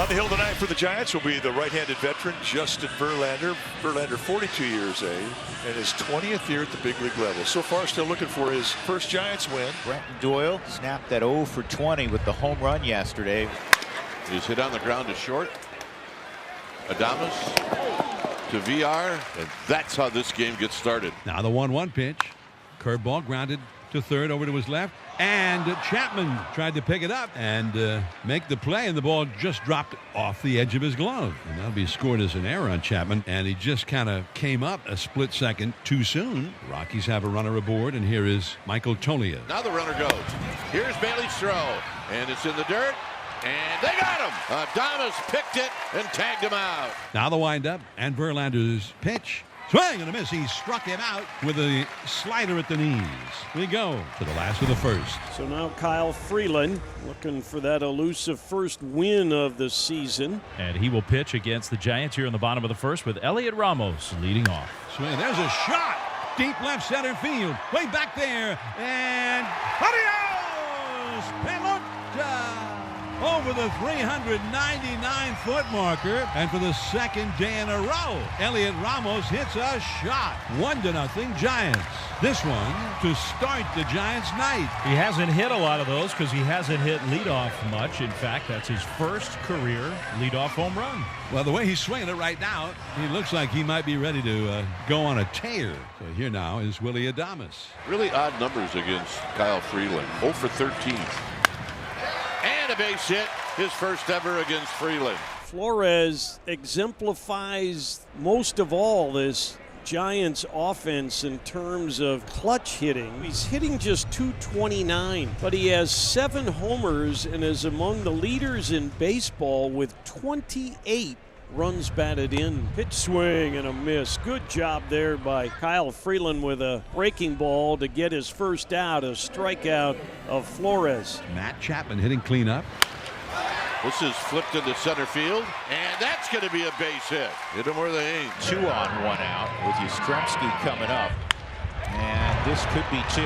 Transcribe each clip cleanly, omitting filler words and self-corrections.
On the hill tonight for the Giants will be the right-handed veteran Justin Verlander. Verlander, 42 years of age, and his 20th year at the big league level. So far, still looking for his first Giants win. Brenton Doyle snapped that 0 for 20 with the home run yesterday. He's hit on the ground to short. Adames to VR, and that's how this game gets started. Now the 1-1 pitch. Curveball grounded to third over to his left. And Chapman tried to pick it up and make the play, and the ball just dropped off the edge of his glove. And that'll be scored as an error on Chapman, and he just kind of came up a split second too soon. The Rockies have a runner aboard, and here is Michael Toglia. Now the runner goes. Here's Bailey's throw, and it's in the dirt, and they got him. Adames picked it and tagged him out. Now the windup, and Verlander's pitch. Swing and a miss. He struck him out with a slider at the knees. We go to the last of the first. So now Kyle Freeland looking for that elusive first win of the season. And he will pitch against the Giants here in the bottom of the first with Elliot Ramos leading off. Swing. There's a shot. Deep left center field. Way back there. And adios! Pelota! Over the 399-foot marker, and for the second day in a row, Elliot Ramos hits a shot. 1-0 Giants. This one to start the Giants' night. He hasn't hit a lot of those because he hasn't hit leadoff much. In fact, that's his first career leadoff home run. Well, the way he's swinging it right now, he looks like he might be ready to go on a tear. So here now is Willie Adames. Really odd numbers against Kyle Freeland. 0 for 13. And a base hit, his first ever against Freeland. Flores exemplifies most of all this Giants offense in terms of clutch hitting. He's hitting just .229, but he has 7 homers and is among the leaders in baseball with 28 runs batted in. Pitch swing and a miss. Good job there by Kyle Freeland with a breaking ball to get his first out, a strikeout of Flores. Matt Chapman hitting cleanup. This is flipped into center field, and that's going to be a base hit. Hit him where they ain't. 2 on, 1 out with Yastrzemski coming up. And this could be 2.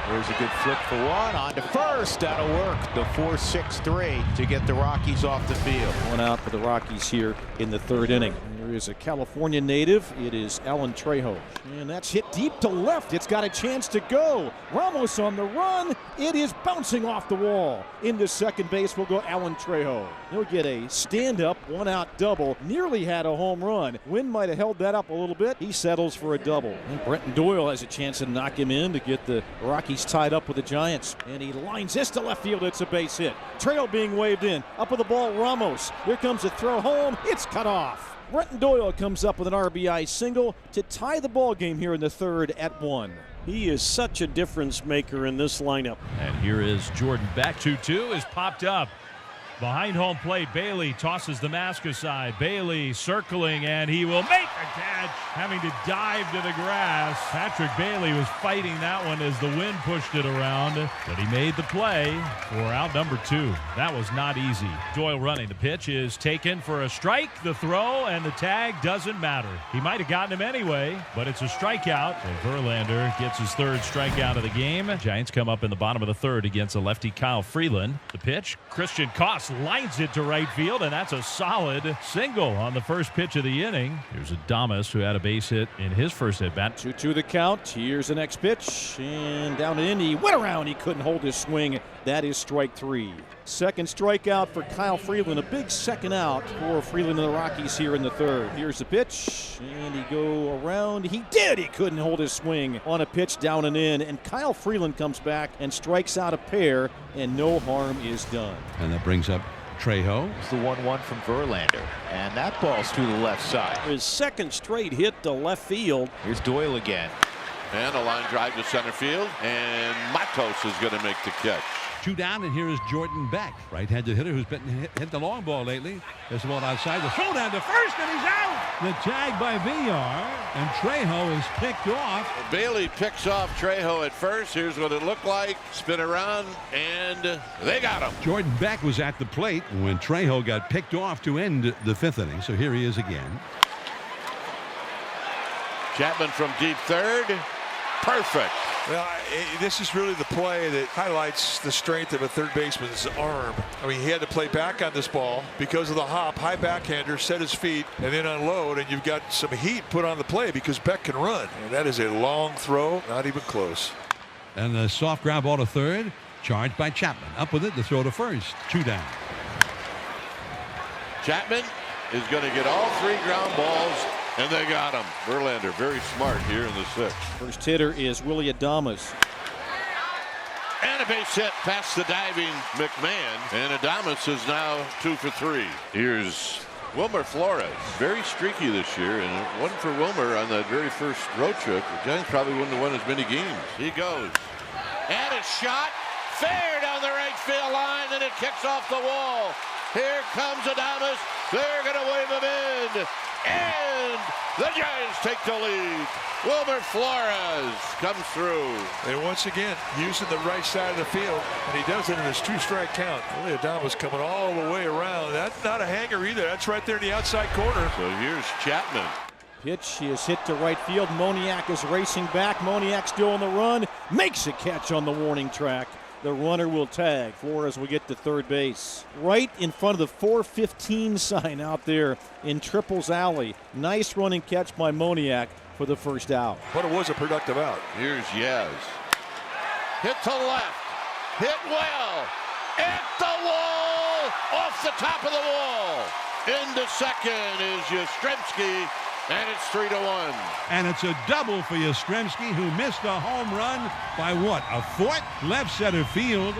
There's a good flip for 1 on to first. That'll work. The 4-6-3 to get the Rockies off the field. 1 out for the Rockies here in the 3rd inning. There is a California native. It is Alan Trejo. And that's hit deep to left. It's got a chance to go. Ramos on the run. It is bouncing off the wall. Into second base will go Alan Trejo. He'll get a stand-up, 1-out double. Nearly had a home run. Wind might have held that up a little bit. He settles for a double. And Brenton Doyle has a chance to knock him in to get the Rockies tied up with the Giants. And he lines this to left field. It's a base hit. Trejo being waved in. Up with the ball, Ramos. Here comes a throw home. It's cut off. Brenton Doyle comes up with an RBI single to tie the ball game here in the 3rd at 1. He is such a difference maker in this lineup. And here is Jordan Beck. 2-2 is popped up. Behind home plate, Bailey tosses the mask aside. Bailey circling, and he will make a catch, having to dive to the grass. Patrick Bailey was fighting that one as the wind pushed it around, but he made the play for out number 2. That was not easy. Doyle running. The pitch is taken for a strike. The throw and the tag doesn't matter. He might have gotten him anyway, but it's a strikeout. And Verlander gets his 3rd strikeout of the game. Giants come up in the bottom of the 3rd against a lefty Kyle Freeland. The pitch, Christian Koss lines it to right field, and that's a solid single on the first pitch of the inning. Here's Adames, who had a base hit in his first at-bat. 2-2 the count. Here's the next pitch, and down and in. He went around. He couldn't hold his swing. That is strike 3. Second strikeout for Kyle Freeland. A big second out for Freeland and the Rockies here in the 3rd. Here's the pitch, and he go around. He did. He couldn't hold his swing on a pitch down and in, and Kyle Freeland comes back and strikes out a pair, and no harm is done. And that brings up Trejo. It's the 1-1 from Verlander, and that ball's to the left side. His second straight hit to left field. Here's Doyle again. And a line drive to center field, and Matos is going to make the catch. 2 down, and here is Jordan Beck, right-handed hitter who's been hit the long ball lately. There's the ball outside, the throw down to first, and he's out. The tag by VR, and Trejo is picked off. Bailey picks off Trejo at first. Here's what it looked like. Spin around, and they got him. Jordan Beck was at the plate when Trejo got picked off to end the 5th inning. So here he is again. Chapman from deep 3rd. Perfect. Well, this is really the play that highlights the strength of a third baseman's arm. I mean, he had to play back on this ball because of the hop. High backhander, set his feet, and then unload, and you've got some heat put on the play because Beck can run. And that is a long throw, not even close. And a soft ground ball to third, charged by Chapman. Up with it, the throw to first. 2 down. Chapman is going to get all 3 ground balls, and they got him. Verlander very smart here in the 6th. First hitter is Willie Adames. And a base hit past the diving McMahon, and Adames is now 2 for 3. Here's Wilmer Flores, very streaky this year, and it wasn't for Wilmer on that very first road trip, the Giants probably wouldn't have won as many games. He goes, and a shot, fair down the right field line, and it kicks off the wall. Here comes Adames. They're going to wave him in, and the Giants take the lead. Wilmer Flores comes through. And once again, using the right side of the field, and he does it in his 2-strike count. Willie Adames coming all the way around. That's not a hanger either. That's right there in the outside corner. So here's Chapman. Pitch is hit to right field. Moniak is racing back. Moniak still on the run. Makes a catch on the warning track. The runner will tag. Flores will get to third base. Right in front of the 415 sign out there in Triples Alley. Nice running catch by Moniak for the first out. But it was a productive out. Here's Yaz. Hit to left. Hit well. At the wall. Off the top of the wall. Into second is Yastrzemski. And it's 3-1. And it's a double for Yastrzemski, who missed a home run by what, a foot? Left center field.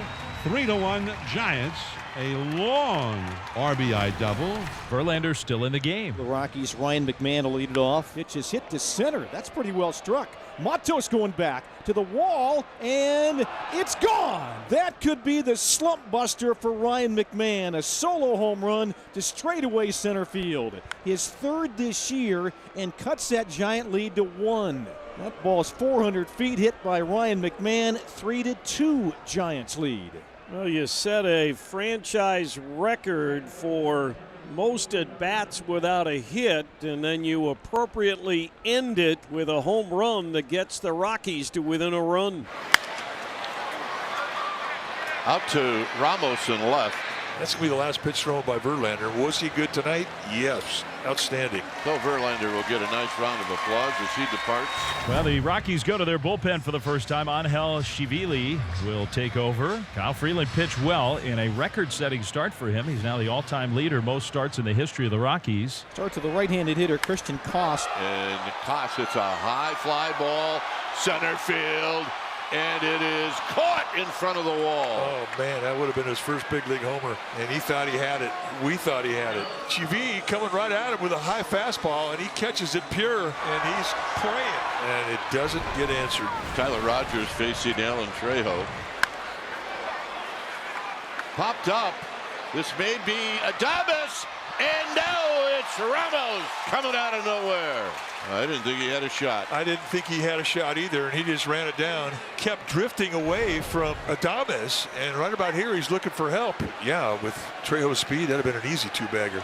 3-1 Giants. A long RBI double. Verlander still in the game. The Rockies' Ryan McMahon will lead it off. Pitch is hit to center. That's pretty well struck. Matos going back to the wall, and it's gone. That could be the slump buster for Ryan McMahon. A solo home run to straightaway center field. His 3rd this year, and cuts that Giant lead to 1. That ball's 400 feet, hit by Ryan McMahon. 3-2 Giants lead. Well, you set a franchise record for most at-bats without a hit, and then you appropriately end it with a home run that gets the Rockies to within a run. Out to Ramos and left. That's going to be the last pitch thrown by Verlander. Was he good tonight? Yes. Outstanding. So Verlander will get a nice round of applause as he departs. Well, the Rockies go to their bullpen for the first time. Angel Shivili will take over. Kyle Freeland pitched well in a record-setting start for him. He's now the all-time leader, most starts in the history of the Rockies. Start to the right-handed hitter, Christian Kost. And Kost hits a high fly ball, center field, and it is caught in front of the wall. Oh, man, that would have been his first big league homer, and he thought he had it. We thought he had it. Chivi coming right at him with a high fastball, and he catches it pure, and he's praying, and it doesn't get answered. Tyler Rogers facing Alan Trejo. Popped up. This may be Adames, and now it's Ramos coming out of nowhere. I didn't think he had a shot. I didn't think he had a shot either, and he just ran it down. Kept drifting away from Adames, and right about here he's looking for help. Yeah, with Trejo's speed, that would have been an easy 2-bagger.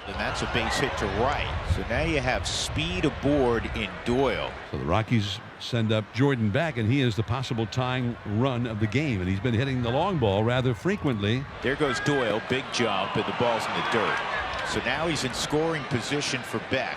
And that's a base hit to right. So now you have speed aboard in Doyle. So the Rockies send up Jordan Beck, and he is the possible tying run of the game. And he's been hitting the long ball rather frequently. There goes Doyle, big jump, and the ball's in the dirt. So now he's in scoring position for Beck.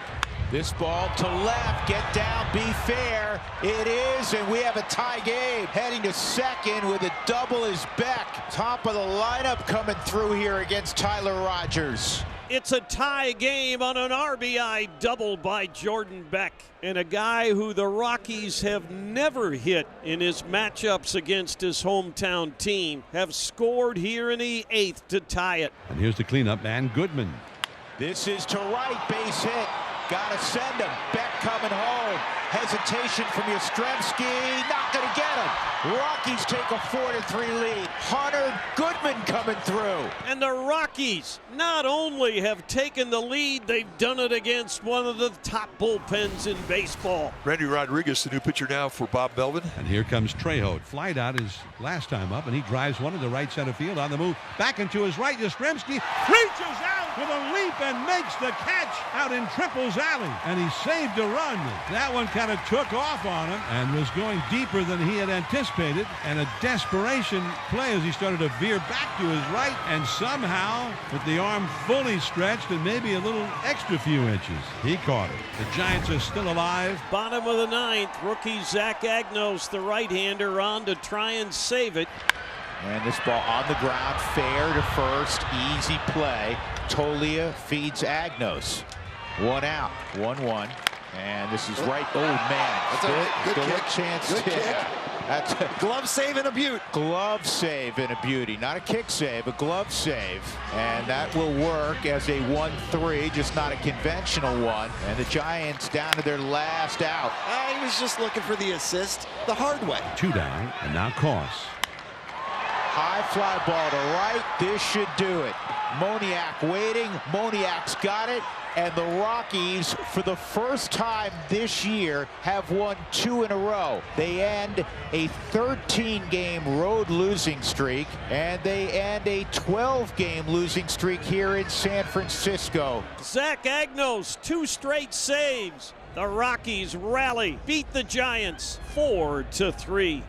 This ball to left, get down, be fair. It is, and we have a tie game. Heading to second with a double is Beck. Top of the lineup coming through here against Tyler Rogers. It's a tie game on an RBI double by Jordan Beck, and a guy who the Rockies have never hit in his matchups against his hometown team, have scored here in the 8th to tie it. And here's the cleanup man, Goodman. This is to right, base hit. Gotta send him. Beck coming home. Hesitation from Yastrzemski. Not gonna get him. Rockies take a 4-3 lead. Hunter Goodman coming through. And the Rockies not only have taken the lead, they've done it against one of the top bullpens in baseball. Randy Rodriguez, the new pitcher now for Bob Melvin. And here comes Trejo. Flied out his last time up, and he drives one to the right center field on the move. Back into his right. Yastrzemski reaches out with a leap and makes the catch out in Triples alley, and he saved a run. That one kind of took off on him and was going deeper than he had anticipated, and a desperation play as he started to veer back to his right, and somehow, with the arm fully stretched and maybe a little extra few inches, he caught it. The Giants are still alive. Bottom of the ninth, rookie Zach Agnos, the right-hander, on to try and save it. And this ball on the ground, fair to first, easy play. Tolia feeds Agnos. One out, 1-1. And this is right. Oh, man. That's a good kick. Chance good kick. That's a glove save and a beaut. Glove save and a beauty. Not a kick save, a glove save. And that will work as a 1-3, just not a conventional one. And the Giants down to their last out. He was just looking for the assist the hard way. 2 down, and now Koss. High fly ball to right. This should do it. Moniak waiting. Moniak's got it. And the Rockies, for the first time this year, have won 2 in a row. They end a 13-game road losing streak, and they end a 12-game losing streak here in San Francisco. Zach Agnos, 2 straight saves. The Rockies rally, beat the Giants 4-3.